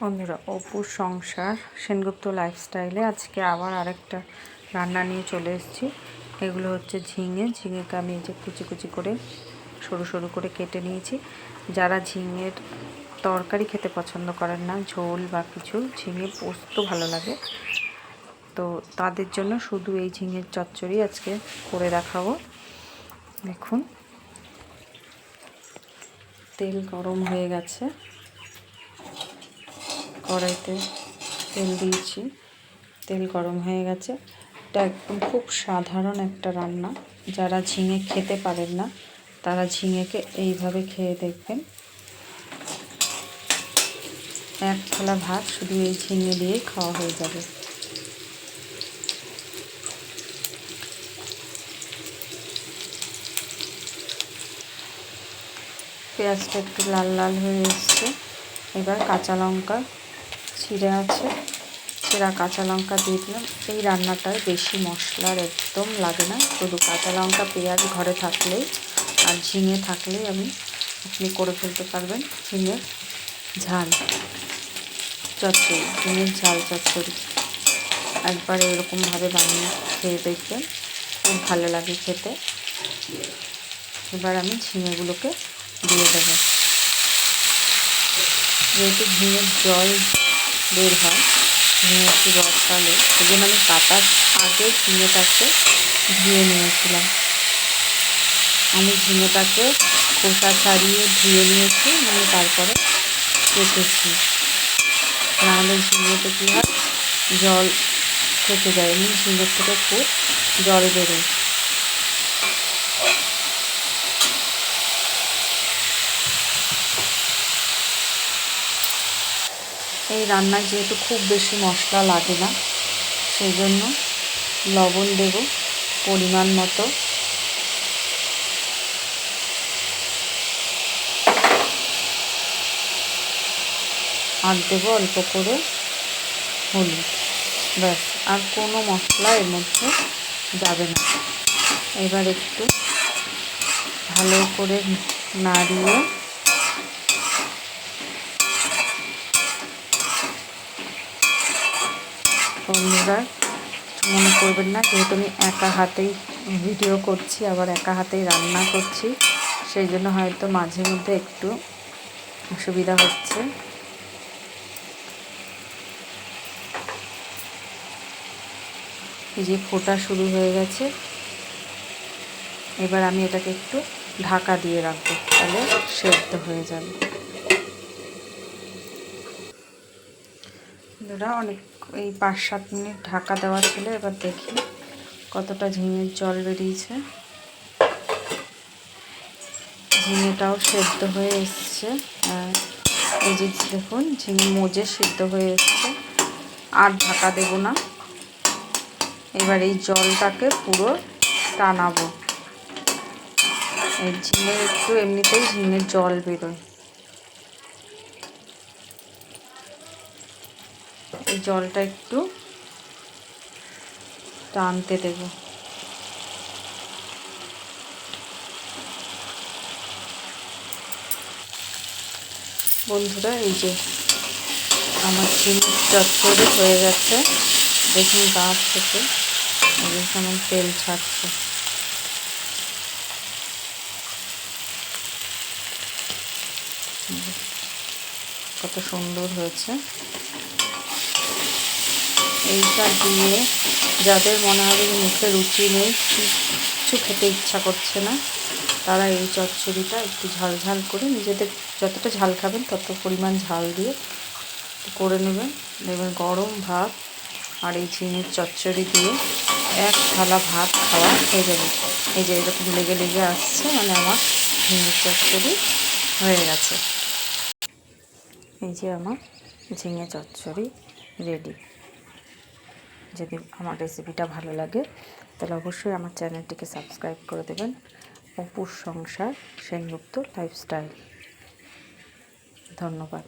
বন্ধুরা, অপুর সংসার সেনগুপ্ত লাইফস্টাইলে আজকে আবার আরেকটা রান্না নিয়ে চলে এসেছি। এগুলো হচ্ছে ঝিঙেকে আমি এই যে কুচি কুচি করে সরু সরু করে কেটে নিয়েছি। যারা ঝিঙের তরকারি খেতে পছন্দ করেন না, ঝোল বা কিছু, ঝিঙে পোস্ত ভালো লাগে, তো তাদের জন্য শুধু এই ঝিঙের চচ্চড়ি আজকে করে দেখাবো। দেখুন, তেল গরম হয়ে গেছে, কড়াইতে তেল দিয়েছি, তেল গরম হয়ে গেছে। এটা একদম খুব সাধারণ একটা রান্না। যারা ঝিঙে খেতে পারেন না তারা ঝিঙেকে এইভাবে খেয়ে দেখবেন। এক থালা ভাত শুধু এই ঝিঙে দিয়েই খাওয়া হয়ে যাবে। পেঁয়াজটা একটু লাল লাল হয়ে এসছে। এবার কাঁচা লঙ্কা ছিঁড়ে আছে, ছেঁড়া কাঁচা লঙ্কা দিয়ে দিলাম। এই রান্নাটায় বেশি মশলার একদম লাগে না, শুধু কাঁচা লঙ্কা পেঁয়াজ ঘরে থাকলেই আর ঝিঙে থাকলেই আপনি করে ফেলতে পারবেন ঝিঙের ঝাল চচ্চড়ি। ঝিঙের ঝাল চচ্চড়ি একবার এরকমভাবে বানিয়ে খেয়ে দেখবেন, খুব ভালো লাগে খেতে। এবার আমি ঝিঙেগুলোকে দিয়ে দেবো। যেহেতু ঝিঙের জল বের হয়, ঝিঙে একটু বর্ষালে, সেই জন্য আমি কাটার আগে ঝিঙেটাকে ধুয়ে নিয়েছিলাম। আমি ঝিঙেটাকে খোসা ছাড়িয়ে ধুয়ে নিয়েছি, মানে তারপরে রেখেছি। নাহলে ঝিঙেতে কী হয়, জল থেকে যায়, এমনি ঝিঙের থেকে খুব জল বেরোয়। এই রান্নায় যেহেতু খুব বেশি মশলা লাগে না, সেই জন্য লবণ দেব পরিমাণ মতো। আর দেবো অল্প করে হলুদ, ব্যাস। আর কোনো মশলা এর মধ্যে যাবে না। এবার একটু ভালো করে নাড়িয়ে বন্ধুরা মনে করবেন না, যেহেতু আমি একা হাতেই ভিডিও করছি, আবার একা হাতেই রান্না করছি, সেই জন্য হয়তো মাঝে মধ্যে একটু অসুবিধা হচ্ছে। এই যে ফোটা শুরু হয়ে গেছে, এবার আমি এটাকে একটু ঢাকা দিয়ে রাখবো, তাহলে সেদ্ধ হয়ে যাবে। অনেক এই 5-7 মিনিট ঢাকা দেওয়া ছিল। এবার দেখি কতটা ঝিঙের জল বেরিয়েছে। ঝিঙেটাও সেদ্ধ হয়ে এসছে। এই যে দেখুন, ঝিঙে মজে সেদ্ধ হয়ে এসছে। আর ঢাকা দেব না। এবার এই জলটাকে পুরো টানাবো। এই ঝিঙে একটু এমনিতেই ঝিঙের জল বেরোয়, এই জলটা একটু টানতে দেব। বন্ধুরা, এই যে আমার ঝিঙের চচ্চড়ি হয়ে গেছে। দেখুন গাছ থেকে কেমন তেল ছাড়ছে। কত সুন্দর হয়েছে। এইটা দিয়ে যাদের মনে হবে যে মুখে রুচি নেই, কিছু খেতে ইচ্ছা করছে না, তারা এই চচ্চড়িটা একটু ঝাল ঝাল করে, নিজেদের যতটা ঝাল খাবেন তত পরিমাণ ঝাল দিয়ে করে নেবেন। দেখবেন গরম ভাত আর এই ঝিঙের চচ্চড়ি দিয়ে এক থালা ভাত খাওয়া হয়ে যাবে। এই যে এরকম লেগে লেগে আসছে, মানে আমার ঝিঙের চচ্চড়ি হয়ে গেছে। এই যে আমার ঝিঙে চচ্চড়ি রেডি। যদি আমার রেসিপিটা ভালো লাগে তাহলে অবশ্যই আমার চ্যানেলটিকে সাবস্ক্রাইব করে দেবেন। অপুর সংসার সেনগুপ্ত লাইফস্টাইল। ধন্যবাদ।